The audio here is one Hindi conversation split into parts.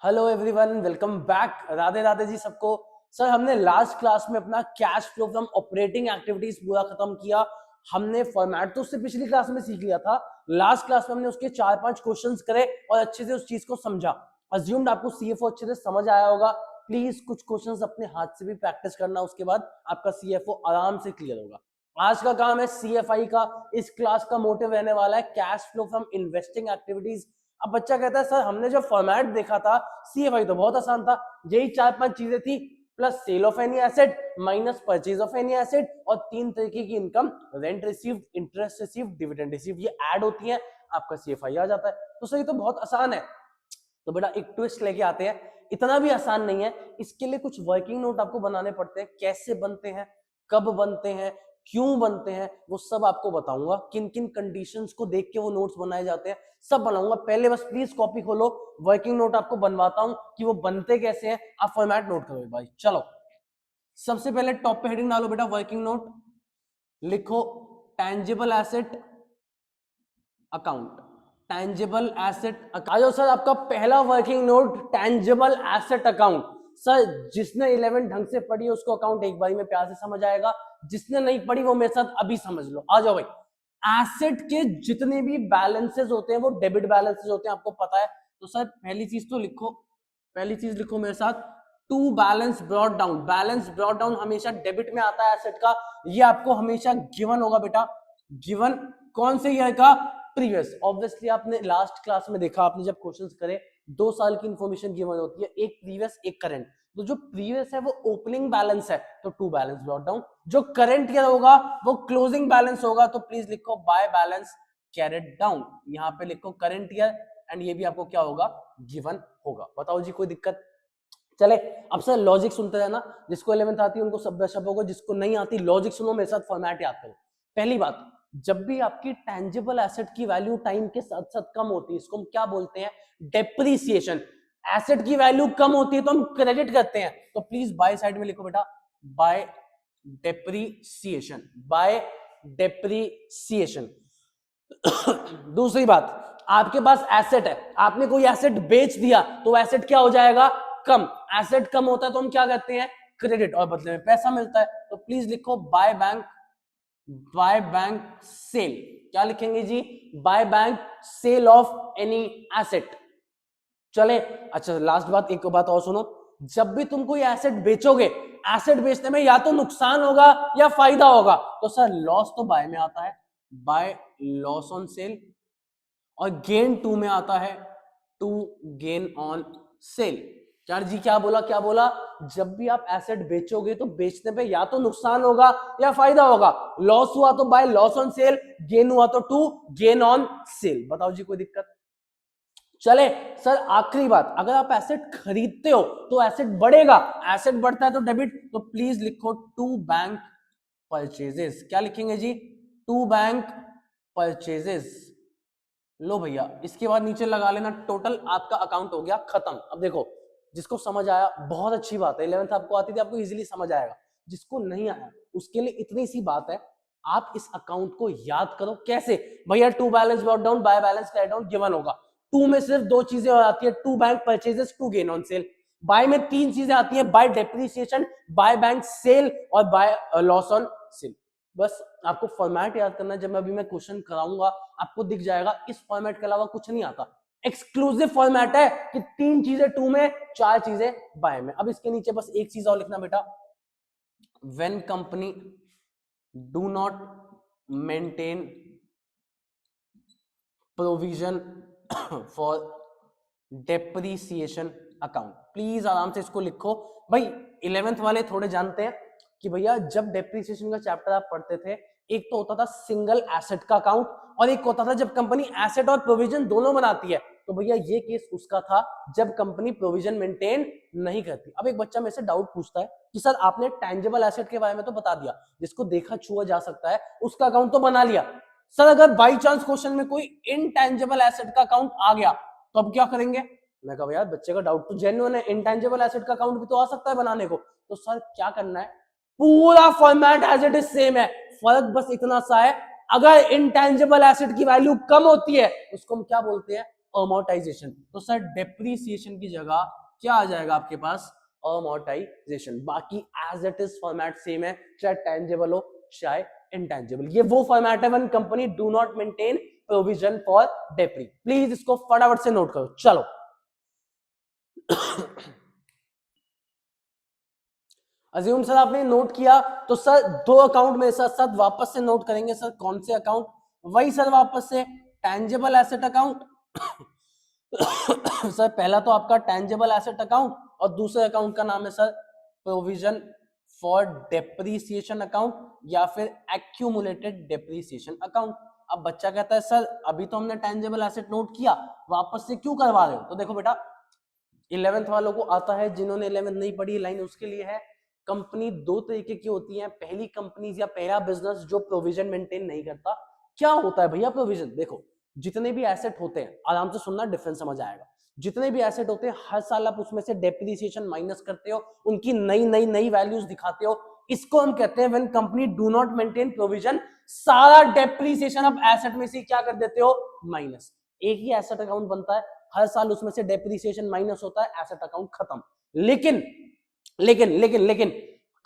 Hello everyone, welcome back. Radhe Radhe ji सबको। सर हमने लास्ट क्लास में अपना cash flow from operating activities पूरा खत्म किया। हमने फॉर्मेट तो उससे पिछली क्लास में सीख लिया था। लास्ट क्लास में हमने उसके 4-5 क्वेश्चंस करे और अच्छे से उस चीज को समझा। अज्यूम्ड आपको सीएफओ अच्छे से समझ आया होगा। प्लीज कुछ क्वेश्चंस अपने हाथ से भी प्रैक्टिस करना, उसके बाद आपका सीएफओ आराम से क्लियर होगा। आज का काम है सीएफआई का। इस क्लास का मोटिव रहने वाला है cash flow from investing activities. अब बच्चा कहता है सर हमने जो फॉर्मेट देखा था सीएफआई तो बहुत आसान था, यही 4-5 चीजें थी, plus sale of any asset minus purchase of any asset और 3 तरीके की income, rent received, interest received, dividend received, ये ऐड होती है, आपका सीएफआई आ जाता है। तो सर ये तो बहुत आसान है। तो बेटा एक ट्विस्ट लेके आते हैं, इतना भी आसान नहीं है। इसके लिए कुछ वर्किंग नोट आपको बनाने पड़ते हैं। कैसे बनते हैं, कब बनते हैं, क्यों बनते हैं, वो सब आपको बताऊंगा। किन किन कंडीशंस को देख के वो नोट्स बनाए जाते हैं सब बनाऊंगा। पहले बस प्लीज कॉपी खोलो, वर्किंग नोट आपको बनवाता हूं कि वो बनते कैसे हैं। आप फॉर्मेट नोट करो भाई। चलो सबसे पहले टॉप पे हेडिंग डालो बेटा, वर्किंग नोट लिखो, tangible asset account. Tangible asset account sir आपका पहला working note tangible asset account. Sir जिसने 11 ढंग से पढ़ी है उसको अकाउंट एक बारी में प्यार से समझ आएगा, जिसने नहीं पढ़ी वो मेरे साथ अभी समझ लो। आ जाओ भाई। एसेट के जितने भी बैलेंसेस होते हैं वो डेबिट बैलेंसेस होते हैं, आपको पता है। तो सर पहली चीज तो लिखो, पहली चीज लिखो मेरे साथ, to balance brought down. Balance brought down हमेशा डेबिट में आता है एसेट का, ये आपको हमेशा गिवन होगा बेटा। गिवन कौन से ईयर का? प्रीवियस। ऑब्वियसली आपने लास्ट क्लास में देखा, आपने जब क्वेश्चंस करे 2 साल की इंफॉर्मेशन गिवन होती है, एक प्रीवियस एक करंट। तो जो प्रीवियस है वो ओपनिंग बैलेंस है, तो टू बैलेंस ब्रॉट डाउन। जो करंट ईयर होगा वो क्लोजिंग बैलेंस होगा, तो प्लीज लिखो बाय बैलेंस कैरेट डाउन। यहाँ पे लिखो करंट ईयर एंड ये भी आपको क्या होगा, गिवन होगा। बताओ जी कोई दिक्कत? चले अब सर लॉजिक सुनते रहना, जिसको 11th आती है उनको सब ब्रशअप होगा, जिसको नहीं आती लॉजिक सुनो मेरे साथ, फॉर्मेट याद करो। पहली बात, जब भी आपकी टैंजिबल एसेट की वैल्यू टाइम के साथ साथ कम होती है, इसको हम क्या बोलते हैं? डेप्रीसिएशन। एसेट की वैल्यू कम होती है तो हम क्रेडिट करते हैं, तो प्लीज बाय साइड में लिखो बेटा, बाय डेप्रीसिएशन, बाय डेप्रीसिएशन। दूसरी बात, आपके पास एसेट है, आपने कोई एसेट बेच दिया तो एसेट क्या हो जाएगा? कम। एसेट कम होता है तो हम क्या कहते हैं? क्रेडिट, और बदले में पैसा मिलता है। तो प्लीज लिखो by bank, by bank sale. क्या लिखेंगे जी? By bank sale of any asset. चले अच्छा लास्ट बात, एक बात और सुनो, जब भी तुम कोई एसेट बेचोगे, एसेट बेचने में या तो नुकसान होगा या फायदा होगा, तो सर लॉस तो बाय में आता है, बाय लॉस ऑन सेल, और गेन टू में आता है, टू गेन ऑन सेल। यार जी क्या बोला, क्या बोला? जब भी आप एसेट बेचोगे तो बेचने पे या तो नुकसान होगा या फायदा होगा। लॉस हुआ तो bye loss on cell, gain हुआ तो टू गेन ऑन सेल। बताओ जी कोई दिक्कत? चले सर आखिरी बात, अगर आप एसेट खरीदते हो तो एसेट बढ़ेगा, एसेट बढ़ता है तो डेबिट, तो प्लीज लिखो टू बैंक परचेजेस। क्या लिखेंगे जी? To bank purchases. लो भैया, इसके बाद नीचे लगा लेना टोटल, आपका अकाउंट हो गया खत्म। अब देखो जिसको समझ आया बहुत अच्छी बात है, 11th आपको आती थी, आपको इजीली समझ आएगा। जिसको नहीं आया उसके लिए इतनी सी बात है, आप इस अकाउंट को याद करो। कैसे भैया? To balance brought down, by balance carried down, given होगा। टू में सिर्फ 2 चीजें आती है, to bank purchases, to gain on sale. By में 3 चीजें आती है, by depreciation, by bank sale और बाय लॉस ऑन सेल। बस आपको फॉर्मेट याद करना है। जब मैं अभी मैं क्वेश्चन कराऊंगा आपको दिख जाएगा, इस फॉर्मेट के अलावा कुछ नहीं आता। एक्सक्लूसिव फॉर्मेट है कि 3 चीजें टू में, 4 चीजें बाय में। अब इसके नीचे बस एक चीज और लिखना बेटा, when company do not maintain provision for depreciation account. Please आराम से इसको लिखो भाई। 11th वाले थोड़े जानते हैं कि भैया जब डेप्रीसिएशन का चैप्टर आप पढ़ते थे, एक तो होता था सिंगल एसेट का अकाउंट, और एक होता था जब कंपनी एसेट और प्रोविजन दोनों बनाती है। तो भैया ये केस उसका था जब कंपनी प्रोविजन मेंटेन नहीं करती। अब एक बच्चा मेरे से डाउट पूछता है कि सर आपने टैंजिबल एसेट के बारे में तो बता दिया, जिसको देखा छुआ जा सकता है उसका अकाउंट तो बना लिया। सर अगर बाई चांस क्वेश्चन में कोई इनटैंजिबल एसेट का अकाउंट आ गया तो अब क्या करेंगे? मैं कहा यार बच्चे का डाउट तो जेन्युइन है, इनटैंजिबल एसेट का अकाउंट भी तो आ सकता है बनाने को। तो सर क्या करना है? पूरा format as it is same है, फर्क बस इतना सा है, अगर इनटैंजिबल एसेट की वैल्यू कम होती है उसको हम क्या बोलते हैं? अमोर्टाइजेशन। तो सर डेप्रीसिएशन की जगह क्या आ जाएगा आपके पास, अमोर्टाइजेशन। बाकी as it is format same है, चाहे टेंजेबल हो चाहे इंटेंजिबल। ये वो फॉर्मेट है when company do not maintain provision for depre. Please इसको फटाफट से नोट करो। चलो अज्यूम सर आपने नोट किया, तो सर दो अकाउंट में साथ साथ वापस से नोट करेंगे। सर कौन से अकाउंट, वही सर वापस से टेंजेबल एसेट अकाउंट। सर पहला तो आपका टेंजेबल एसेट अकाउंट और दूसरे अकाउंट का नाम है sir provision for depreciation account या फिर एक्यूमुलेटेड डेप्रीसिएशन अकाउंट। अब बच्चा कहता है सर अभी तो हमने टेंजेबल एसेट नोट किया, वापस से क्यों करवा रहे हो? तो देखो बेटा 11th वालों को आता है, जिन्होंने 11th नहीं पढ़ी लाइन उसके लिए है। कंपनी दो तरीके की होती है, पहली कंपनीज या पहला बिजनेस जो प्रोविजन मेंटेन नहीं करता। क्या होता है भैया प्रोविजन? देखो जितने भी एसेट होते हैं, आराम से सुनना, डिफरेंस समझ आएगा। जितने भी एसेट होते हैं हर साल आप उसमें से डेप्रिसिएशन माइनस करते हो, उनकी नई नई नई वैल्यूज दिखाते हो। इसको हम कहते हैं when company do not maintain provision, सारा डेप्रिसिएशन आप एसेट में से क्या कर देते हो, माइनस। एक ही एसेट अकाउंट बनता है, हर साल उसमें से डेप्रिसिएशन माइनस होता है, एसेट अकाउंट खत्म। लेकिन लेकिन लेकिन लेकिन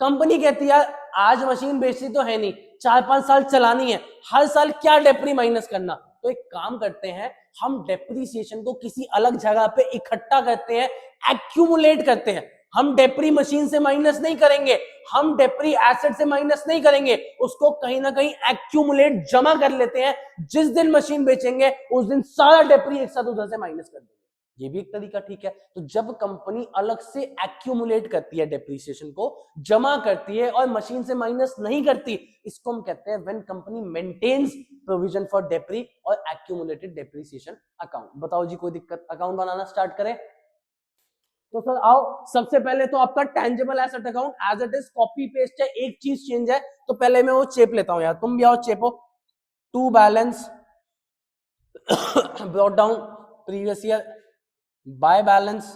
कंपनी कहती है आज मशीन बेचती तो है नहीं, 4-5 साल चलानी है, हर साल क्या डेप्री माइनस करना। तो एक काम करते हैं, हम डेप्रीसिएशन को किसी अलग जगह पे इकट्ठा करते हैं, एक्यूमुलेट करते हैं। हम डेप्री मशीन से माइनस नहीं करेंगे, हम डेप्री एसेट से माइनस नहीं करेंगे, उसको कहीं ना कहीं एक्यूमुलेट जमा कर लेते हैं। जिस दिन मशीन बेचेंगे उस दिन सारा डेप्री एक साथ उधर से माइनस कर देंगे। ये भी एक तरीका ठीक है। तो जब कंपनी अलग से एक्यूमुलेट करती है, डेप्रीसिएशन को जमा करती है और मशीन से माइनस नहीं करती, इसको हम कहते हैं when company maintains provision for depre और एक्यूमुलेटेड डेप्रीसिएशन अकाउंट। बताओ जी कोई दिक्कत? अकाउंट बनाना स्टार्ट करें। तो सर आओ, सबसे पहले तो आपका tangible asset account as it is copy paste है, एक चीज चेंज है, तो पहले मैं वो चेप लेता हूं यार, तुम भी आओ चेपो। To balance brought down previous year, by balance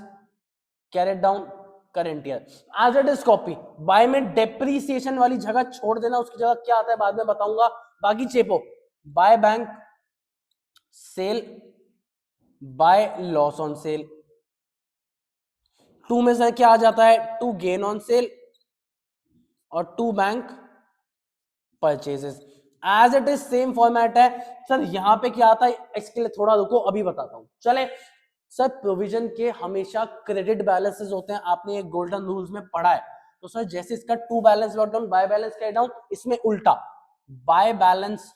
carried down current year, as it is copy. By में डेप्रीसिएशन वाली जगह छोड़ देना, उसकी जगह क्या आता है बाद में बताऊंगा। बाकी चेपो, by bank sale, by loss on sale. To में से क्या आ जाता है, टू गेन ऑन सेल और to bank purchases. As it is same format है। सर यहां पे क्या आता है, इसके लिए थोड़ा रुको, अभी बताता हूं। चले सर, प्रोविजन के हमेशा क्रेडिट बैलेंसेस होते हैं, आपने ये गोल्डन रूल्स में पढ़ा है। तो सर जैसे इसका to balance brought down, by balance carry down, इसमें उल्टा बाय बैलेंस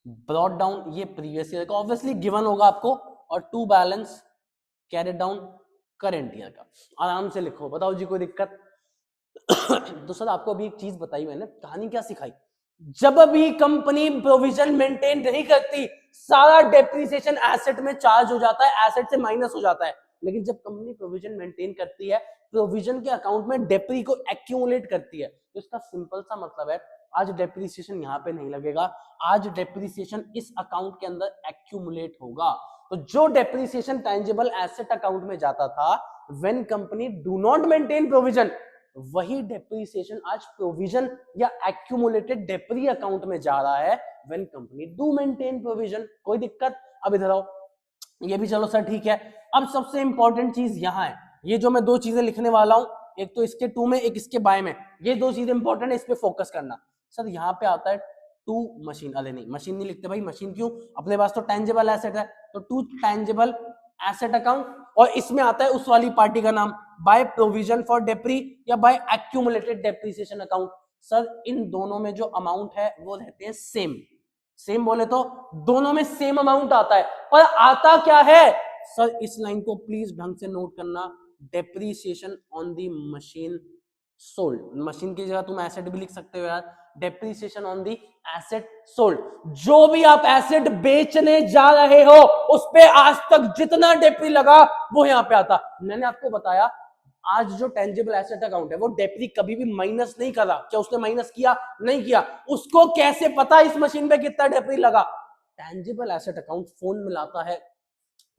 ब्रॉट डाउन, ये प्रीवियस ईयर का ऑब्वियसली गिवन होगा आपको, और to balance carry down current year का। आराम से लिखो, बताओ जी कोई दिक्कत? तो सर आपको अभी एक चीज बताई मैंने, कहानी क्या सिखाई, जब भी कंपनी प्रोविजन मेंटेन नहीं करती, सारा डेप्रिसिएशन एसेट में चार्ज हो जाता है, एसेट से माइनस हो जाता है। लेकिन जब कंपनी प्रोविजन मेंटेन करती है, प्रोविजन के अकाउंट में डेप्री को एक्यूमुलेट करती है, तो इसका सिंपल सा मतलब है आज डेप्रिसिएशन यहाँ पे नहीं लगेगा, आज डेप्रिसिएशन इस अकाउंट के अंदर एक्यूमुलेट होगा। तो जो डेप्रिसिएशन टेंजिबल एसेट अकाउंट में जाता था when company do not maintain provision, वही डेप्रिसिएशन आज प्रोविजन या एक्यूमुलेटेड डेप्री अकाउंट में जा रहा है when company do maintain provision. कोई दिक्कत? अब इधर आओ, ये भी चलो सर ठीक है। अब सबसे इंपॉर्टेंट चीज यहां है, ये जो मैं दो चीजें लिखने वाला हूं, एक तो इसके टू में, एक इसके बाय में, ये दो चीजें इंपॉर्टेंट है, इस पे फोकस करना। सर यहाँ पे आता है टू मशीन, अरे नहीं मशीन नहीं लिखते भाई, मशीन क्यों, अपने पास तो टेंजिबल एसेट है, तो टू टेंजिबल एसेट अकाउंट, और इसमें आता है उस वाली पार्टी का नाम बाय प्रोविजन फॉर डेप्री या by accumulated depreciation account. Sir इन दोनों में जो अमाउंट है वो रहते हैं सेम। सेम बोले तो दोनों में सेम अमाउंट आता है, पर आता क्या है सर, इस लाइन को प्लीज ढंग से नोट करना, depreciation on the machine sold. Machine की जगह तुम एसेट भी लिख सकते हो यार, depreciation on the asset sold. जो भी आप एसेट बेचने जा रहे हो उस पे आज तक जितना डेप्री लगा वो यहां पे आता। मैंने आपको बताया आज जो टेंजिबल एसेट अकाउंट है वो डेप्री कभी भी माइनस नहीं करा, क्या उसने माइनस किया? नहीं किया। उसको कैसे पता इस मशीन पे कितना डेप्री लगा? टेंजिबल एसेट अकाउंट फोन मिलाता है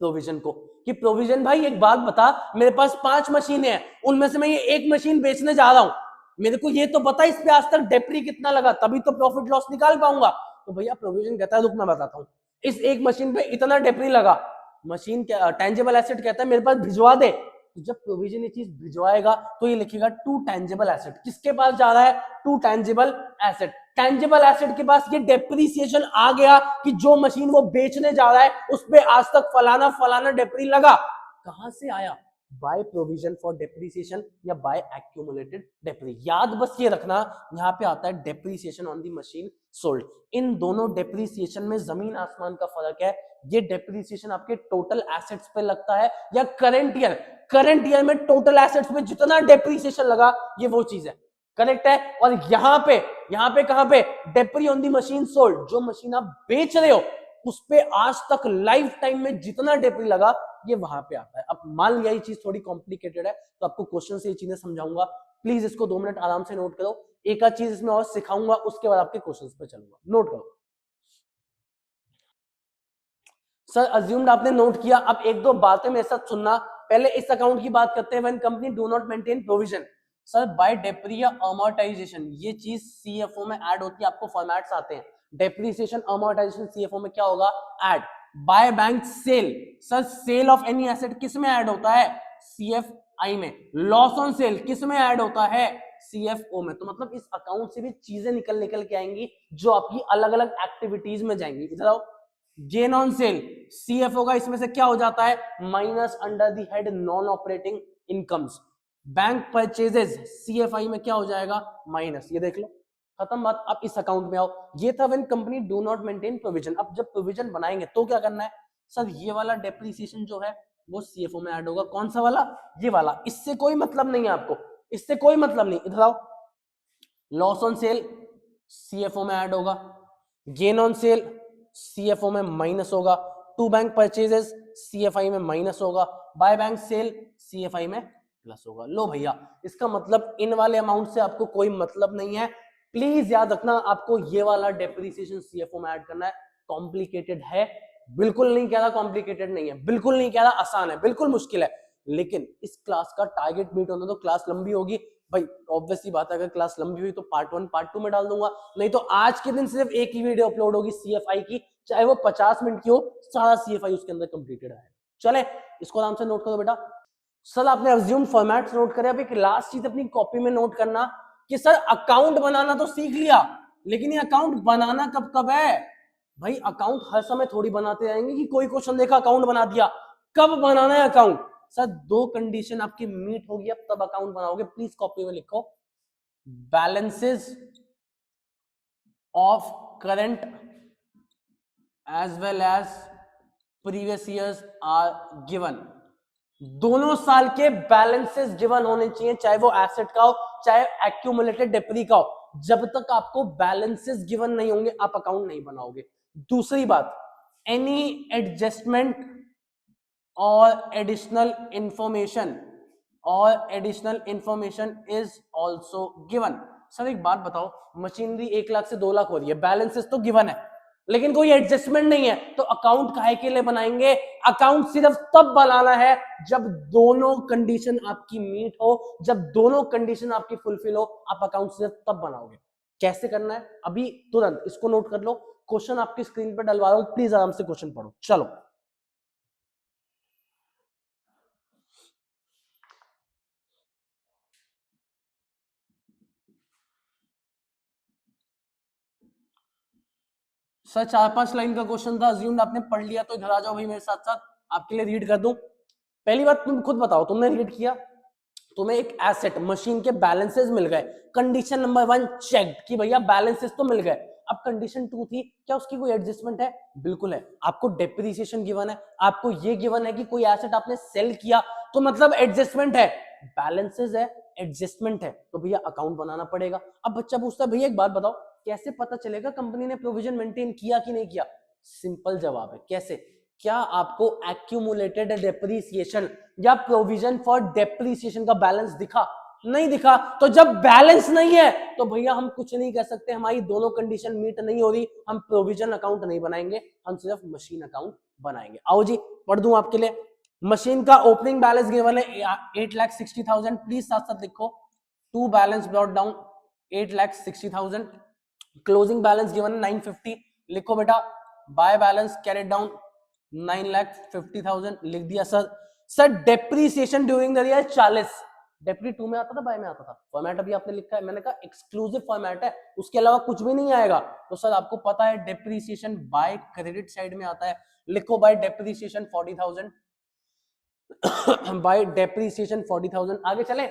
प्रोविजन को कि प्रोविजन भाई एक बात बता, मेरे पास 5 मशीनें हैं, उनमें से मैं ये एक मशीन बेचने जा रहा हूं, मेरे को ये तो पता इस पे आज तक डेप्री कितना लगा, तभी तो प्रॉफिट लॉस निकाल पाऊंगा। तो भैया प्रोविजन कहता है रुक मैं बताता हूं, इस एक मशीन पे इतना डेप्री लगा, मशीन टेंजिबल एसेट कहता है मेरे पास भिजवा दे, तो जब प्रोविजन ये चीज भिजवाएगा तो ये लिखेगा टू टेंजिबल एसेट। किसके पास जा रहा है? To tangible asset. Tangible asset के पास ये डेप्रिसिएशन आ गया कि जो मशीन वो बेचने जा रहा है उस पे आज तक फलाना फलाना डेप्री लगा। कहां से आया? बाय प्रोविजन फॉर डेप्रिसिएशन या बाय एक्यूमुलेटेड डेप्री। याद बस ये रखना, यहाँ पे आता है depreciation on the machine sold. इन दोनों डेप्रिसिएशन में जमीन आसमान का फर्क है। ये डेप्रिसिएशन आपके टोटल एसेट्स पे लगता है या करंट ईयर में टोटल एसेट्स में जितना डेप्रिसिएशन लगा ये वो चीज है, करेक्ट है। और यहाँ पे कहां पे? डेप्री ऑन दी मशीन सोल्ड, जो मशीन आप बेच रहे हो उस पे आज तक लाइफ टाइम में जितना डेप्री लगा ये वहां पे आता है। अब मान लिया ये चीज थोड़ी कॉम्प्लिकेटेड है तो आपको क्वेश्चन से ये चीजें समझाऊंगा, प्लीज इसको 2 मिनट आराम से नोट करो। एक आध चीज इसमें और सिखाऊंगा, उसके बाद आपके क्वेश्चंस पे चलूंगा, नोट करो। सर अज्यूम्ड आपने नोट किया, अब एक दो बातें मेरे साथ सुनना। पहले इस अकाउंट की बात करते हैं, when company do not maintain provision. Sir by depre या अमोर्टाइजेशन ये चीज सीएफओ में ऐड होती है, आपको फॉर्मेट्स आते हैं। डेप्रिसिएशन अमोर्टाइजेशन सीएफओ में क्या होगा? Add. By bank sale, sir sale of any asset किस में ऐड होता है? सीएफआई में। लॉस ऑन सेल किस में ऐड होता है? सीएफओ में। तो मतलब इस अकाउंट से भी चीजें निकल के आएंगी जो आपकी अलग अलग एक्टिविटीज में जाएंगी। इधर आओ, गेन ऑन सेल सीएफओ का इसमें से क्या हो जाता है? Minus under the head non operating incomes. Bank purchases CFI में क्या हो जाएगा? माइनस। ये देख लो, खत्म बात। अब इस अकाउंट में आओ, ये था when company do not maintain provision. अब जब प्रोविजन बनाएंगे तो क्या करना है? सर ये वाला डेप्रिसिएशन जो है वो सीएफओ में ऐड होगा। कौन सा वाला? ये वाला। इससे कोई मतलब नहीं है आपको, इससे कोई मतलब नहीं। इधर आओ, लॉस ऑन सेल सीएफओ में ऐड होगा, गेन ऑन सेल सीएफओ में माइनस होगा, टू बैंक परचेजेस सीएफआई में माइनस होगा, बाय बैंक सेल सीएफआई में प्लस होगा। लो भैया, इसका मतलब इन वाले अमाउंट से आपको कोई मतलब नहीं है। प्लीज याद रखना, आपको ये वाला डेप्रिसिएशन सीएफओ में ऐड करना है। कॉम्प्लिकेटेड है? बिल्कुल नहीं कह रहा कॉम्प्लिकेटेड नहीं है, बिल्कुल नहीं कह रहा आसान है, बिल्कुल मुश्किल है। लेकिन इस क्लास का टारगेट मीट होना तो क्लास लंबी होगी भाई, ऑब्वियसली बात है। अगर क्लास लंबी हुई तो पार्ट 1 पार्ट 2 में डाल दूंगा, नहीं तो आज के दिन सिर्फ एक ही वीडियो अपलोड होगी सीएफआई की, चाहे वो 50 मिनट की हो, सारा सीएफआई उसके अंदर कंप्लीटेड है। चले, इसको आराम से नोट करो बेटा। सर आपने अज्यूम फॉर्मेट्स नोट करे। अब एक लास्ट चीज अपनी कॉपी में नोट करना कि सर अकाउंट बनाना तो सीख लिया, लेकिन ये अकाउंट बनाना कब कब है? भाई अकाउंट हर समय थोड़ी बनाते रहेंगे कि कोई क्वेश्चन देखा अकाउंट बना दिया। कब बनाना है अकाउंट? सर 2 कंडीशन आपकी मीट होगी अब तब अकाउंट बनाओगे। प्लीज कॉपी में लिखो, balances of current as well as previous years are given. दोनों साल के बैलेंसेस गिवन होने चाहिए, चाहे वो एसेट का हो चाहे एक्यूमुलेटेड डेप्री का हो। जब तक आपको बैलेंसेस गिवन नहीं होंगे आप अकाउंट नहीं बनाओगे। दूसरी बात, एनी एडजस्टमेंट और additional information is also given. Sir एक बात बताओ, मशीनरी 1 लाख से 2 लाख हो रही है, बैलेंसेस तो गिवन है लेकिन कोई एडजस्टमेंट नहीं है, तो अकाउंट काहे के लिए बनाएंगे? अकाउंट सिर्फ तब बनाना है जब दोनों कंडीशन आपकी मीट हो, जब दोनों कंडीशन आपकी फुलफिल हो, आप अकाउंट सिर्फ तब बनाओगे। कैसे करना है अभी तुरंत इसको नोट कर लो। क्वेश्चन आपकी स्क्रीन पर डलवा रहा हूं, प्लीज आराम से क्वेश्चन पढ़ो। चलो, सर 4-5 लाइन का क्वेश्चन था, अज्यूम्ड आपने पढ़ लिया तो इधर आ जाओ भाई मेरे साथ साथ, आपके लिए रीड कर दूं। पहली बात तुम खुद बताओ, तुमने रीड किया, तुम्हें एक एसेट मशीन के बैलेंसेस मिल गए। कंडीशन नंबर 1 चेक कि भैया बैलेंसेस तो मिल गए। अब कंडीशन 2 थी, क्या उसकी कोई एडजस्टमेंट है? बिल्कुल है। आपको डेप्रिसिएशन गिवन है, आपको ये गिवन है कि कोई एसेट आपने सेल किया तो मतलब एडजस्टमेंट है। बैलेंसेस है, एडजस्टमेंट है, तो भैया अकाउंट बनाना पड़ेगा। अब बच्चा पूछता है भैया एक बात बताओ, कैसे पता चलेगा कंपनी ने प्रोविजन मेंटेन किया कि नहीं किया? सिंपल जवाब है, कैसे? क्या आपको एक्यूमुलेटेड डेप्रिसिएशन या प्रोविजन फॉर डेप्रिसिएशन का बैलेंस दिखा? नहीं दिखा। तो जब बैलेंस नहीं है तो भैया हम कुछ नहीं कह सकते, हमारी दोनों कंडीशन मीट नहीं हो रही, हम प्रोविजन अकाउंट नहीं बनाएंगे, हम सिर्फ मशीन अकाउंट बनाएंगे। आओ जी पढ़ दूं आपके लिए। मशीन का ओपनिंग बैलेंस गिवन है 8,60,000, प्लीज साथ साथ लिखो। To balance brought down 8,60,000, closing balance given है 950, लिखो बेटा। बाय बैलेंस कैरिड डाउन 9,50,000 लिख दिया sir. Sir depreciation during the year 40, डेप्री 2 में आता था, बाय में आता था? फॉर्मेट अभी आपने लिखा है, मैंने कहा एक्सक्लूसिव फॉर्मेट है, उसके अलावा कुछ भी नहीं आएगा। तो सर आपको पता है डेप्रीसिएशन बाय क्रेडिट साइड में आता है, लिखो बाय डेप्रीसिएशन 40,000 बाय डेप्रीसिएशन 40,000। आगे चले,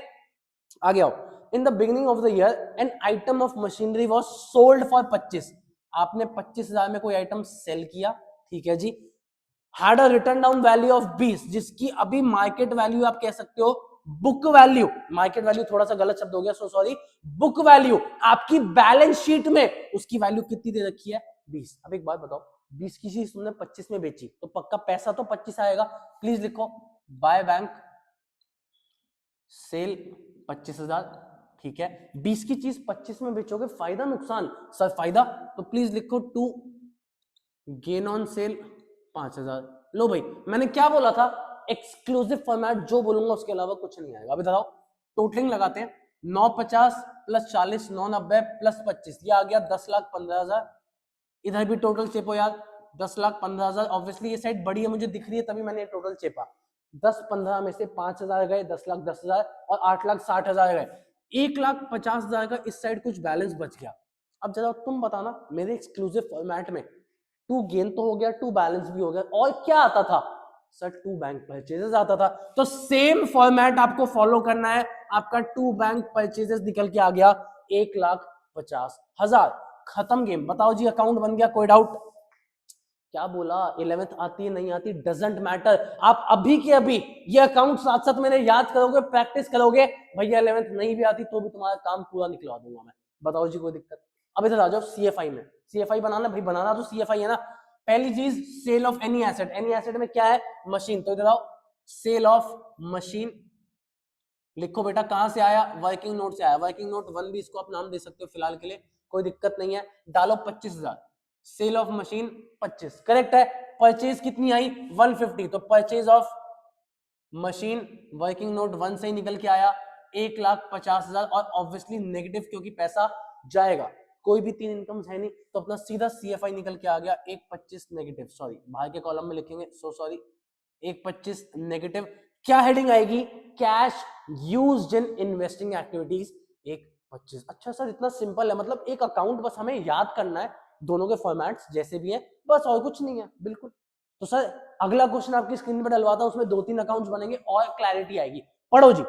आगे आओ। In the beginning of the year an item of machinery was sold for 25, आपने 25,000 में कोई आइटम सेल किया, ठीक है जी। Had a written down value of 20, जिसकी अभी मार्केट वैल्यू आप कह सकते हो बुक वैल्यू, मार्केट वैल्यू थोड़ा सा गलत शब्द हो गया, सो सॉरी, बुक वैल्यू आपकी बैलेंस शीट में उसकी वैल्यू कितनी दे रखी है? 20। अब एक बात बताओ, 20 की चीज तुमने 25 में बेची तो पक्का पैसा तो 25 आएगा। प्लीज लिखो बाय बैंक सेल 25,000, ठीक है। 20 की चीज 25 में बेचोगे, फायदा नुकसान? सर फायदा, तो प्लीज लिखो टू गेन ऑन सेल 5,000। लो भाई, मैंने क्या बोला था? एक्सक्लूसिव फॉर्मेट, जो बोलूंगा उसके अलावा कुछ नहीं आएगा। अभी बताओ, टोटलिंग लगाते हैं, 950 प्लस 40 990 प्लस 25, ये आ गया 10,15,000। इधर भी टोटल चेपो यार, 10,15,000। ऑब्वियसली ये साइड बड़ी है, मुझे दिख रही है, तभी मैंने टोटल चेपा। 10-15 में से 5,000 गए, 10,10,000 और 8,60,000 गए, 1,50,000 का इस साइड कुछ बैलेंस बच गया। अब जरा तुम बताना, मेरे एक्सक्लूसिव फॉर्मेट में टू गेन तो हो गया, टू बैलेंस भी हो गया, और क्या आता था? सर टू बैंक परचेजेस आता था। तो सेम फॉर्मेट आपको फॉलो करना है, आपका टू बैंक परचेजेस निकल के आ गया 1,50,000। खत्म गेम। बताओ जी, अकाउंट बन गया, कोई डाउट? क्या बोला? 11th आती है नहीं आती डजंट मैटर, आप अभी के अभी ये अकाउंट साथ साथ मेरे याद करोगे, प्रैक्टिस करोगे, भैया 11th नहीं भी आती तो भी तुम्हारा काम पूरा निकलवा दूंगा मैं। बताओ जी, कोई दिक्कत? अब इधर आ जाओ, सीएफआई में। सीएफआई बनाना भाई, बनाना तो सीएफआई है ना। पहली चीज, sale of any asset. Any asset में क्या है? मशीन। तो इधर आओ, सेल ऑफ मशीन लिखो बेटा, कहां से आया? वर्किंग नोट से आया। वर्किंग नोट 1 भी इसको आप नाम दे सकते हो फिलहाल के लिए, कोई दिक्कत नहीं है। डालो 25,000, सेल ऑफ मशीन 25, करेक्ट है। परचेज कितनी आई? 150, तो purchase of machine working note 1 से ही निकल के आया 1,50,000, और ऑब्वियसली नेगेटिव क्योंकि पैसा जाएगा, कोई भी तीन इनकम्स है नहीं, तो अपना सीधा सीएफआई निकल के आ गया 125 नेगेटिव, सॉरी बाहर के कॉलम में लिखेंगे, सो सॉरी, 125 नेगेटिव। क्या हेडिंग आएगी? Cash used in investing activities 125। अच्छा सर, इतना सिंपल है, मतलब एक अकाउंट बस हमें याद करना है, दोनों के फॉर्मेट्स जैसे भी हैं, बस, और कुछ नहीं है, बिल्कुल। तो सर अगला क्वेश्चन आपकी स्क्रीन पर डलवाता हूं, उसमें 2-3 अकाउंट्स बनेंगे और क्लैरिटी आएगी। पढ़ो जी।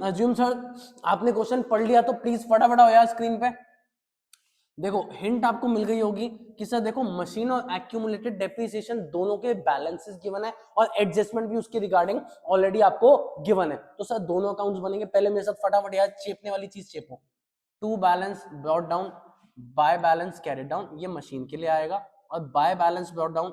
अज्यूम सर आपने क्वेश्चन पढ़ लिया, तो प्लीज फटाफट आओ यार स्क्रीन पे। देखो हिंट आपको मिल गई होगी कि सर देखो, मशीन और एक्यूमुलेटेड डेप्रिसिएशन दोनों के बैलेंसेस गिवन है, और एडजस्टमेंट भी उसके रिगार्डिंग ऑलरेडी आपको गिवन है। तो सर दोनों अकाउंट्स बनेंगे। पहले मेरे साथ फटाफट यार चेपने वाली चीज चेपो। To balance brought down by balance carried down, ये मशीन के लिए आएगा, और by balance brought down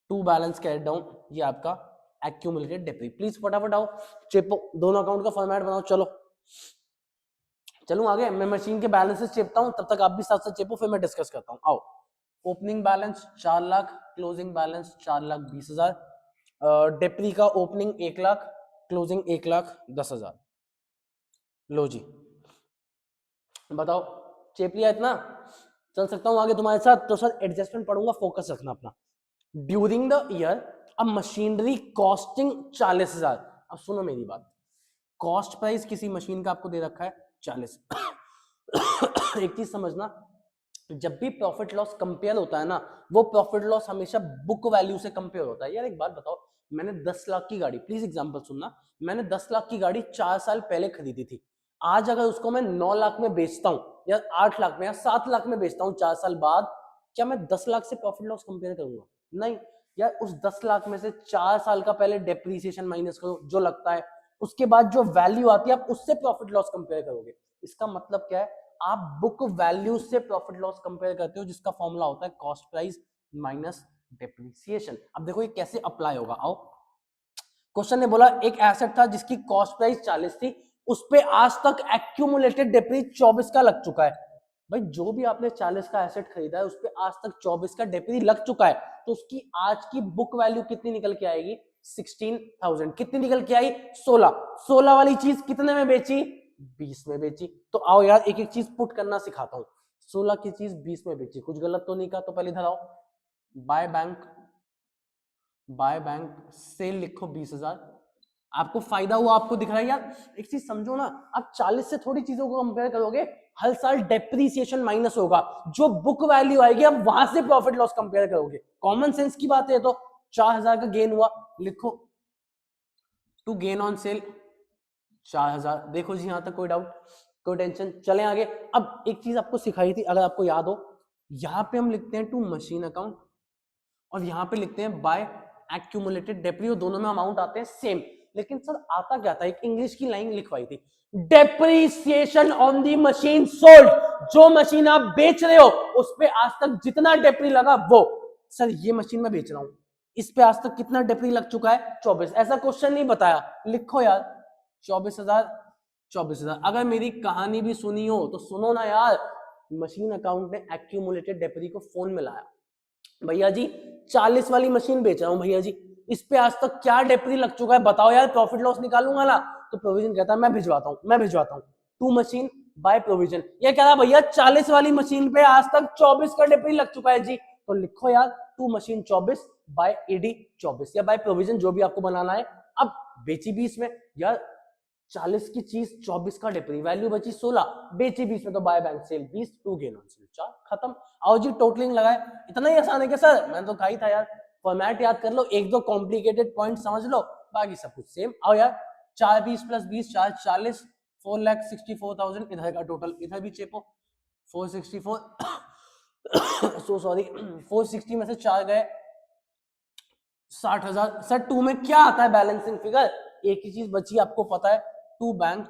to balance carried down, ये आपका एक्यूमुलेटेड डेप्री। प्लीज फटाफट आओ चेपो, दोनों अकाउंट का फॉर्मेट बनाओ। चलो चलूं आगे, मैं मशीन के बैलेंसेस चेपता हूं, तब तक आप भी साथ साथ चेपो, फिर मैं डिस्कस करता हूं। आओ, opening balance 4 lakh, closing balance 4,20,000, डेप्री का ओपनिंग 1 लाख, क्लोजिंग 1,10,000। लो जी, बताओ चेप लिया इतना? चल सकता हूं आगे तुम्हारे साथ? तो सर एडजस्टमेंट पढ़ूंगा, फोकस रखना अपना। ड्यूरिंग द ईयर अब मशीनरी कॉस्टिंग 40,000। अब सुनो मेरी बात, कॉस्ट प्राइस किसी मशीन का आपको दे रखा है 40। एक चीज समझना, जब भी प्रॉफिट लॉस कंपेयर होता है ना, वो प्रॉफिट लॉस हमेशा बुक वैल्यू से कंपेयर होता है। यार एक बात बताओ, मैंने 10 लाख की गाड़ी, प्लीज एग्जांपल सुनना, मैंने 10 लाख की गाड़ी 4 साल पहले खरीदी थी। आज अगर उसको मैं 9 लाख में बेचता हूं, या 8 लाख में, या 7 लाख में बेचता हूं 4 साल बाद, क्या मैं 10 लाख से प्रॉफिट लॉस कंपेयर करूंगा? नहीं यार, उस 10 लाख में से 4 साल का पहले डेप्रीसिएशन माइनस करो जो लगता है, उसके बाद जो वैल्यू आती है आप उससे प्रॉफिट लॉस कंपेयर करोगे। इसका मतलब क्या है? आप बुक वैल्यू से प्रॉफिट लॉस कंपेयर करते हो, जिसका फॉर्मूला होता है कॉस्ट प्राइस माइनस डेप्रिसिएशन। अब देखो ये कैसे अप्लाई होगा, आओ। क्वेश्चन ने बोला एक एसेट था जिसकी कॉस्ट प्राइस 40 थी, उस पे आज तक एक्यूमुलेटेड डेप्री 24 का लग चुका है। भाई जो भी आपने 40 का एसेट खरीदा है उस पे आज तक 24 का डेप्री लग चुका है, तो उसकी आज की बुक वैल्यू कितनी निकल के आएगी? 16,000। कितनी निकल के आई? 16। 16 वाली चीज कितने में बेची? 20 में बेची। तो आओ यार एक एक चीज पुट करना सिखाता हूं। 16 की चीज 20 में बेची, कुछ गलत तो नहीं कहा? तो पहले इधर आओ, बाय बैंक सेल लिखो 20,000। आपको फायदा हुआ, आपको दिख रहा है यार। एक चीज समझो ना, आप 40 से थोड़ी चीजों को कंपेयर करोगे, हर साल डेप्रिसिएशन माइनस होगा, जो बुक वैल्यू आएगी आप वहां से प्रॉफिट लॉस कंपेयर करोगे। कॉमन सेंस की बात है। तो 4,000 का गेन हुआ, लिखो टू गेन ऑन सेल 4,000। देखो जी, यहां तक कोई डाउट, कोई टेंशन? चलें आगे। अब एक चीज आपको सिखाई थी, अगर आपको याद हो, यहां पे हम लिखते हैं टू मशीन अकाउंट और यहां पे लिखते हैं बाय एक्यूमुलेटेड डेप्री, दोनों में अमाउंट आते हैं सेम। लेकिन सर आता क्या था? एक इंग्लिश की लाइन लिखवाई थी, depreciation on the machine sold. जो मशीन आप बेच रहे हो उस पे आज तक जितना डेप्री लगा वो। सर ये मशीन मैं बेच रहा हूं, इस पे आज तक कितना डेप्री लग चुका है? 24। ऐसा क्वेश्चन नहीं बताया, लिखो यार 24,000 24,000। अगर मेरी कहानी भी सुनी हो तो सुनो ना यार। मशीन अकाउंट ने एक्यूमुलेटेड डेप्री को फोन में लाया, भैया जी 40 वाली मशीन बेच रहा हूं, भैया जी इस पे आज तक क्या डेप्री लग चुका है बताओ यार, प्रॉफिट लॉस निकालूंगा ना। तो प्रोविजन कहता है मैं भिजवाता हूं टू मशीन बाय प्रोविजन। ये कह रहा भैया 40 वाली मशीन पे आज तक 24 का डेप्री लग चुका है जी। तो लिखो यार टू मशीन 24 बाय एडी 24 या बाय प्रोविजन, जो भी आपको बनाना है। अब बेची 20 में यार, 40 की चीज 24 का डेप्री, वैल्यू बची 16, बेची 20 में, तो by bank sale 20 to gain on sale 4, खत्म। आओ जी टोटलिंग लगाए। इतना ही आसान है क्या सर? मैंने तो कहा ही था यार, फॉर्मेट याद कर लो, एक दो कॉम्प्लिकेटेड पॉइंट समझ लो, बाकी सब कुछ सेम। आओ यार 4 20 प्लस 20 4 40, 4,64,000 इधर का टोटल, इधर भी चेपो 464 सो सॉरी 460 में से 4 गए 60,000। सर टू में क्या आता है बैलेंसिंग फिगर? एक ही चीज बची आपको पता है, to bank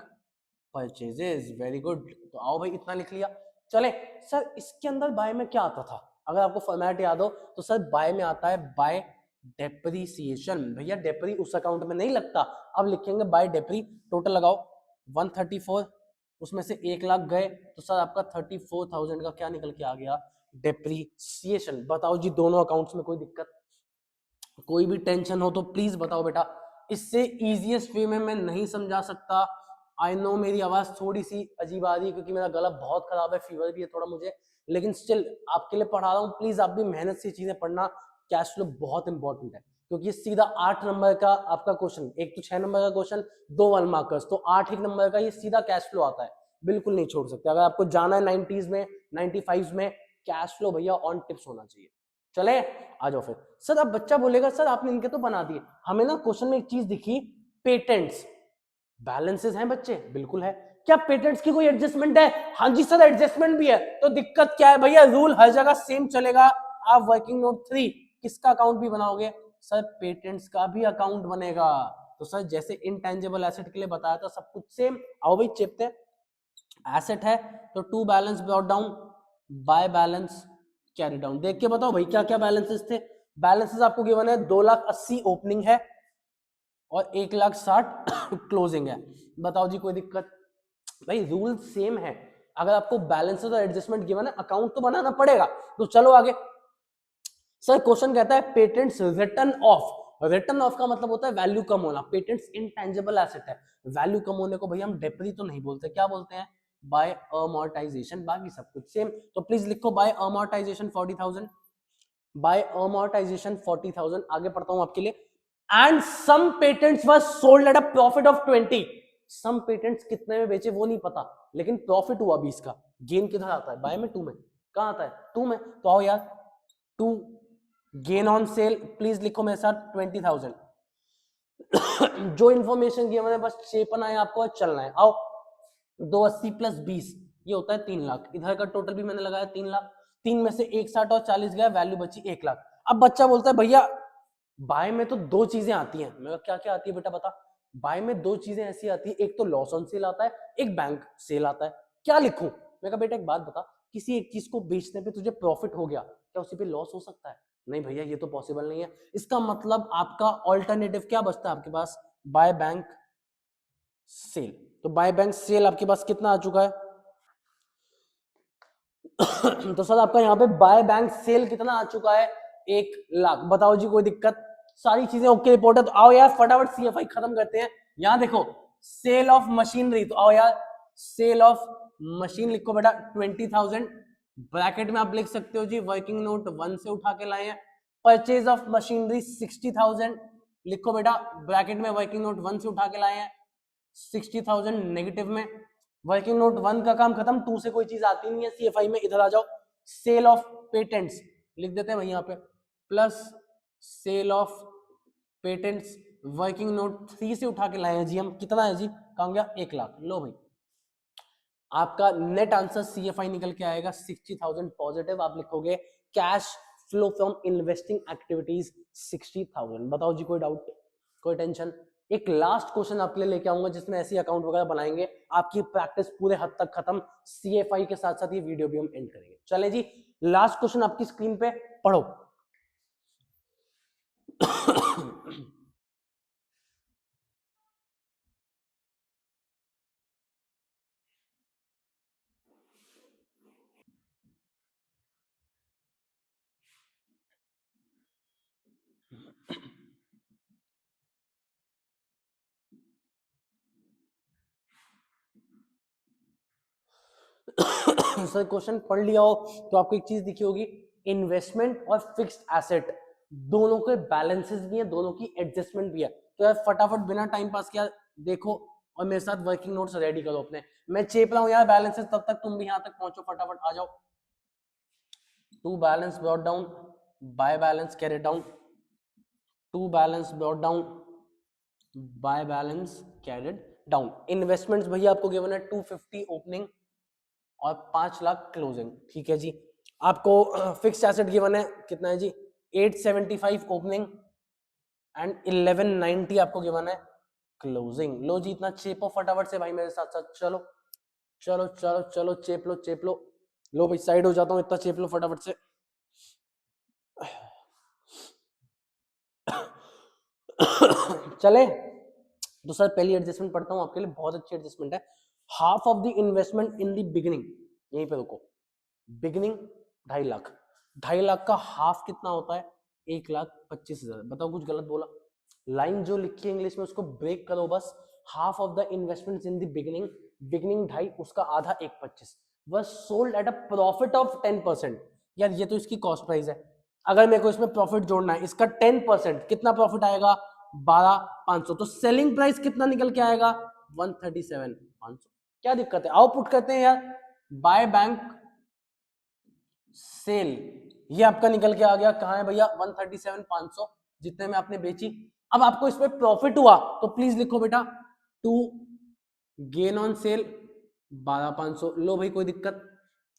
purchases. Very good. तो आओ भाई इतना लिख लिया। चले सर इसके अंदर बाय में क्या आता था? अगर आपको फॉर्मेट याद हो तो सर बाय में आता है बाय डेप्रीसिएशन। भैया डेप्री उस अकाउंट में नहीं लगता, अब लिखेंगे बाय डेप्री। टोटल लगाओ 134, उसमें से 1 लाख गए तो सर आपका 34,000 का क्या निकल के आ गया? डेप्रीसिएशन। बताओ जी दोनों अकाउंट्स में कोई दिक्कत, कोई भी टेंशन हो तो प्लीज बताओ बेटा। इससे इजीएस्ट वे में मैं नहीं समझा सकता। आई नो मेरी आवाज थोड़ी सी अजीब आ रही है क्योंकि मेरा गला बहुत खराब है, फीवर भी है थोड़ा मुझे, लेकिन स्टिल आपके लिए पढ़ा रहा हूँ। प्लीज आप भी मेहनत से चीजें पढ़ना। कैश फ्लो बहुत इंपॉर्टेंट है क्योंकि सीधा 8 नंबर का आपका क्वेश्चन, एक तो 6 नंबर का क्वेश्चन, 2 1 मार्कर्स, तो 8 एक नंबर का ये सीधा कैश फ्लो आता है, बिल्कुल नहीं छोड़ सकते। अगर आपको जाना है 90s में 95 में, कैश फ्लो भैया ऑन टिप्स होना चाहिए। चले आ जाओ फिर। सर अब बच्चा बोलेगा सर आपने इनके तो बना दिए, हमें ना क्वेश्चन में एक चीज दिखी, पेटेंट्स बैलेंसेस हैं बच्चे, बिल्कुल है। क्या पेटेंट्स की कोई एडजस्टमेंट है? हाँ जी सर एडजस्टमेंट भी है। तो दिक्कत क्या है भैया? रूल हर जगह सेम चलेगा। आप वर्किंग नोट 3 किसका अकाउंट भी बनाओगे? सर पेटेंट्स का भी अकाउंट बनेगा। तो सर जैसे इनटेंजिबल एसेट के लिए बताया था सब कुछ सेम। आओ भाई चेपते हैं। एसेट है तो to balance brought down by balance carry down. देख के बताओ भाई क्या क्या बैलेंसेस थे? बैलेंसेस आपको गिवन है 2,80,000 ओपनिंग है और 1,60,000 क्लोजिंग है। बताओ जी कोई दिक्कत? भाई रूल सेम है। अगर आपको बैलेंसेस और एडजस्टमेंट गिवन है, अकाउंट तो बनाना पड़ेगा। तो चलो आगे। सर क्वेश्चन कहता है patents return of. Return of का मतलब होता है वैल्यू कम होना। पेटेंट्स इनटेंजिबल एसेट है, वैल्यू कम होने को भैया हम डेप्री तो नहीं बोलते, क्या बोलते हैं? By amortisation. बाकी सब कुछ सेम। तो प्लीज लिखो बाय अमोर्टाइजेशन 40,000, बाय अमोर्टाइजेशन 40,000। आगे पढ़ता हूं आपके लिए। And some patents were sold at a profit of 20। Some patents कितने में बेचे वो नहीं पता, लेकिन प्रॉफिट हुआ 20 का। गेन किधर आता है? बाय में, टू में। कहां आता है? टू में। तो आओ यार to gain on sale please लिखो मेरे साथ 20,000। जो इंफॉर्मेशन की मैंने बस चेपना है आपको, चलना है। आओ 280 प्लस 20 ये होता है 3 लाख। इधर का टोटल भी मैंने लगाया 3 लाख। 3 में से 160 और 40 गया, वैल्यू बची 1 लाख। अब बच्चा बोलता है भैया बाय में तो 2 चीजें आती हैं। मैं क्या क्या आती है बेटा बता? बाय में 2 चीजें ऐसी आती है, एक तो लॉस ऑन सेल आता है, एक बैंक सेल आता है। क्या लिखूं? मैं कहा बेटा एक बात बता, किसी एक चीज को बेचने पे तुझे प्रॉफिट हो गया, क्या उसी पे लॉस हो सकता है? नहीं भैया ये तो पॉसिबल नहीं है। इसका मतलब आपका ऑल्टरनेटिव क्या बचता है आपके पास, बाय बैंक सेल। तो बाय बैंक सेल आपके पास कितना आ चुका है तो सर आपका यहाँ पे बाय बैंक सेल कितना आ चुका है, 1 लाख। बताओ जी कोई दिक्कत, सारी चीजें ओके रिपोर्ट है। तो आओ यार फटाफट सीएफआई खत्म करते हैं। यहाँ देखो सेल ऑफ मशीनरी, तो आओ यार सेल ऑफ मशीन लिखो बेटा 20,000, ब्रैकेट में आप लिख सकते हो जी वर्किंग नोट 1 से उठा के लाए हैं। परचेज ऑफ मशीनरी 60,000 लिखो बेटा, ब्रैकेट में वर्किंग नोट 1 से उठा के लाए हैं। 60,000 नेगेटिव में, वर्किंग नोट 1 का काम खत्म, 2 से कोई चीज आती नहीं है सीएफआई में। इधर आ जाओ, सेल ऑफ पेटेंट्स लिख देते हैं भाई यहाँ पे, plus sale of patents working note 3 से उठा के लाए हैं जी हम। कितना है जी, कहाँ गया, 1 लाख। लो भाई आपका नेट आंसर सीएफआई निकल के आएगा 60,000 पॉजिटिव। आप लिखोगे cash flow from investing activities 60,000। बताओ जी कोई डाउट, कोई टेंशन। एक लास्ट क्वेश्चन आपके लिए लेके आऊंगा जिसमें ऐसी अकाउंट वगैरह बनाएंगे, आपकी प्रैक्टिस पूरे हद तक खत्म। सीएफआई के साथ साथ ये वीडियो भी हम एंड करेंगे। चले जी लास्ट क्वेश्चन आपकी स्क्रीन पे पढ़ो सर क्वेश्चन पढ़ लिया हो तो आपको एक चीज दिखी होगी, इन्वेस्टमेंट और फिक्स्ड एसेट दोनों के बैलेंसेस भी है, दोनों की एडजस्टमेंट भी है। तो यार फटाफट बिना टाइम पास किया देखो और मेरे साथ वर्किंग नोट्स रेडी करो अपने। मैं चेप रहा हूँ यार बैलेंसेस, तब तक तुम भी यहाँ तक पहुंचो, फटाफट आ जाओ। To balance brought down, by balance carry down, to balance brought down, by balance carried down. Investments भैया आपको गिवन है 250 ओपनिंग और 5 लाख क्लोजिंग, ठीक है जी। आपको फिक्स्ड एसेट गिवन है कितना है जी, 875 ओपनिंग एंड 1190 आपको गिवन है क्लोजिंग। लो जी इतना चेपो फटाफट से भाई मेरे साथ साथ, चलो चलो चलो चलो चेप लो चेप लो। लो भाई साइड हो जाता हूँ, इतना चेप लो फटाफट से चले तो सर पहली एडजस्टमेंट पढ़ता हूँ आपके लिए, बहुत अच्छी एडजस्टमेंट है। Half of the investment in the beginning, यहीं पे रुको, बिगिनिंग 2.5 लाख, 2.5 लाख का हाफ कितना होता है, 1,25,000। बताओ कुछ गलत बोला, लाइन जो लिखी है इंग्लिश में उसको ब्रेक करो बस। Half of the investment in the beginning, beginning 2.5, उसका आधा 1,25 वह sold at a profit of 10%। यार ये तो इसकी कॉस्ट प्राइस है, अगर मेरे को इसमें प्रॉफिट जोड़ना है, इसका 10% कितना प्रॉफिट आएगा, 12,500। तो सेलिंग प्राइस कितना निकल के आएगा, 137,500। क्या दिक्कत है, आओ पुट करते हैं यार। बाय बैंक सेल ये आपका निकल के आ गया, कहां है भैया, 137,500 जितने में आपने बेची। अब आपको इसमें प्रॉफिट हुआ तो प्लीज लिखो बेटा टू गेन ऑन सेल 12,500। लो भाई कोई दिक्कत,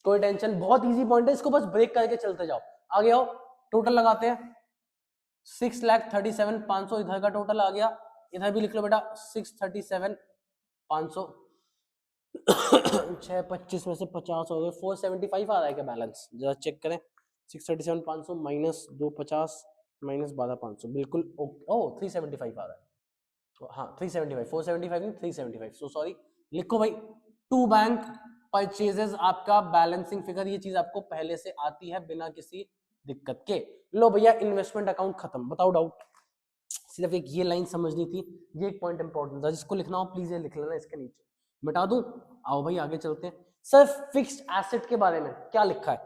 कोई टेंशन, बहुत इजी पॉइंट है, इसको बस ब्रेक करके चलते जाओ। आगे आओ टोटल लगाते हैं, 6,37,500 इधर का टोटल आ गया, इधर भी लिख लो बेटा 637,500 6,25 में से 50 हो गए, 475 आ रहा है क्या बैलेंस, जरा चेक करें। 637,500 माइनस 250 माइनस 12,500, बिल्कुल ओ 375 आ रहा है। तो हाँ 375, 475 नहीं 375, सो सॉरी। लिखो भाई टू बैंक परचेजेस आपका बैलेंसिंग फिगर, ये चीज आपको पहले से आती है बिना किसी दिक्कत के। लो भैया इन्वेस्टमेंट अकाउंट खत्म। बताओ डाउट, सिर्फ एक ये लाइन समझनी थी, ये एक पॉइंट इंपॉर्टेंट था, जिसको लिखना हो प्लीज ये लिख लेना इसके नीचे, मिटा दूं। आओ भाई आगे चलते हैं। सर फिक्स्ड एसेट के बारे में क्या लिखा है,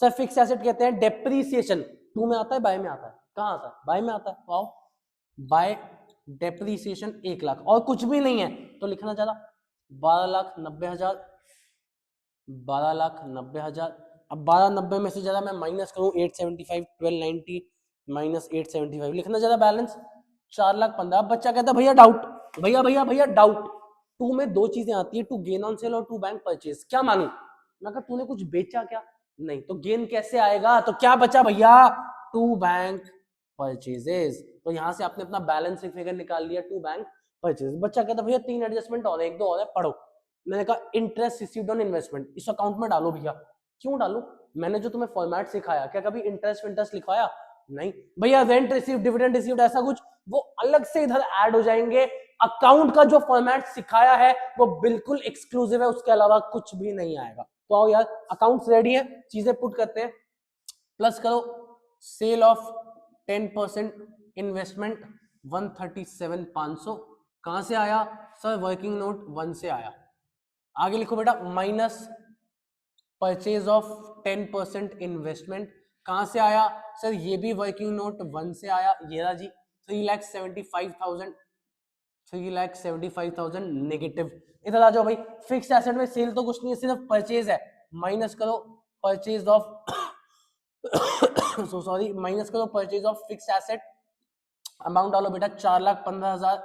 सर फिक्स्ड एसेट कहते हैं डेप्रीसिएशन। टू में आता है बाय में आता है, कहाँ आता है, बाय में आता है। तो आओ बाय डेप्रीसिएशन 1 लाख और कुछ भी नहीं है तो लिखना चाहता 12,90,000, 12,90,000। अब 12,90 में से ज्यादा मैं माइनस करूं 875, 1290 माइनस 875 लिखना ज्यादा बैलेंस 4,15,000। अब बच्चा कहता भैया डाउट, भैया भैया भैया डाउट, टू में दो चीजें आती है, टू गेन ऑन सेल और टू बैंक परचेज, क्या मानू। मैं कहा तूने कुछ बेचा क्या, नहीं, तो गेन कैसे आएगा, तो क्या बचा भैया, टू बैंक परचेजेस। तो यहां से आपने अपना बैलेंस फिगर निकाल लिया, टू बैंक परचेज। बच्चा कहता भैया 3 एडजस्टमेंट और है, 1 2 और है, पढ़ो। मैंने कहा इंटरेस्ट रिसीव्ड ऑन इन्वेस्टमेंट इस अकाउंट में डालो भैया। क्यों डालू, मैंने जो तुम्हें फॉर्मेट सिखाया क्या कभी इंटरेस्ट लिखवाया, नहीं भैया, रेंट रिसीव, डिविडेंड रिसीव्ड, ऐसा कुछ वो अलग से इधर ऐड हो जाएंगे। अकाउंट का जो फॉर्मेट सिखाया है वो बिल्कुल एक्सक्लूसिव है, उसके अलावा कुछ भी नहीं आएगा। तो आओ यार, अकाउंट्स रेडी है, चीजें पुट करते हैं। प्लस करो सेल ऑफ 10% इन्वेस्टमेंट 137,500, कहां से आया सर? वर्किंग नोट 1 से आया। आगे लिखो बेटा, माइनस परचेज ऑफ 10% इन्वेस्टमेंट, कहां से आया सर? ये भी वर्किंग नोट 1 से आया। ये रहा जी 3,75,000 नेगेटिव। इधर आ जाओ भाई, फिक्स एसेट में सेल तो कुछ नहीं है, सिर्फ परचेज है। माइनस करो purchase of so sorry, minus करो purchase of fix asset, amount डालो बेटा 4,15,000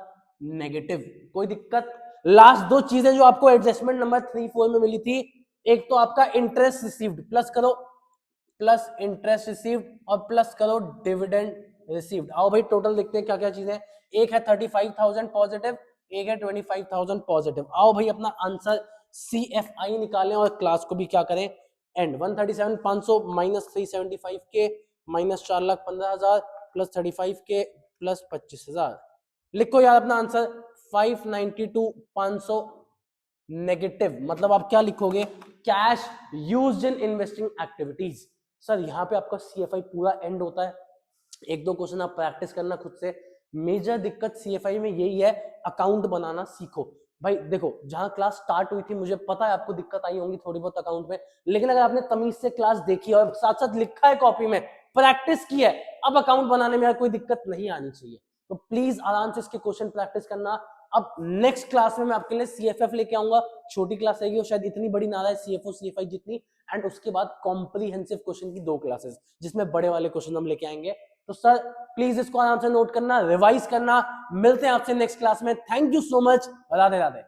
नेगेटिव। कोई दिक्कत? लास्ट दो चीजें जो आपको एडजस्टमेंट नंबर 3-4 में मिली थी, एक तो आपका इंटरेस्ट रिसीव्ड, प्लस करो प्लस इंटरेस्ट रिसीव्ड, और प्लस करो डिविडेंड रिसीव्ड। आओ भाई टोटल देखते हैं क्या क्या चीजें। एक है 35,000 पॉजिटिव, एक है 25,000 पॉजिटिव। आओ भाई अपना आंसर CFI निकालें और क्लास को भी क्या करें, एंड। 137,500 माइनस 375 के माइनस 4,15,000 प्लस 35 के प्लस 25,000। लिखो यार अपना आंसर 592,500 नेगेटिव। मतलब आप क्या लिखोगे? Cash used in investing activities. Sir यहाँ पे आपका CFI पूरा एंड होता है। एक दो क्वेश्चन आप प्रैक्टिस करना खुद से। मेजर दिक्कत CFI में यही है, अकाउंट बनाना सीखो। भाई देखो, जहां क्लास स्टार्ट हुई थी मुझे पता है आपको दिक्कत आई होंगी थोड़ी बहुत अकाउंट में, लेकिन अगर आपने तमीज से क्लास देखी और साथ साथ लिखा है कॉपी में, प्रैक्टिस की है, अब अकाउंट बनाने में कोई दिक्कत नहीं आनी चाहिए। तो प्लीज आराम से इसके क्वेश्चन प्रैक्टिस करना। अब नेक्स्ट क्लास में मैं आपके लिए CFF लेके आऊंगा, छोटी क्लास रहेगी और शायद इतनी बड़ी ना रहे CFO CFI जितनी, एंड उसके बाद कॉम्प्रीहेंसिव क्वेश्चन की 2 क्लासेस जिसमें बड़े वाले क्वेश्चन हम लेके आएंगे। तो सर प्लीज इसको आराम से नोट करना, रिवाइज करना। मिलते हैं आपसे नेक्स्ट क्लास में। Thank you so much, Radhe Radhe.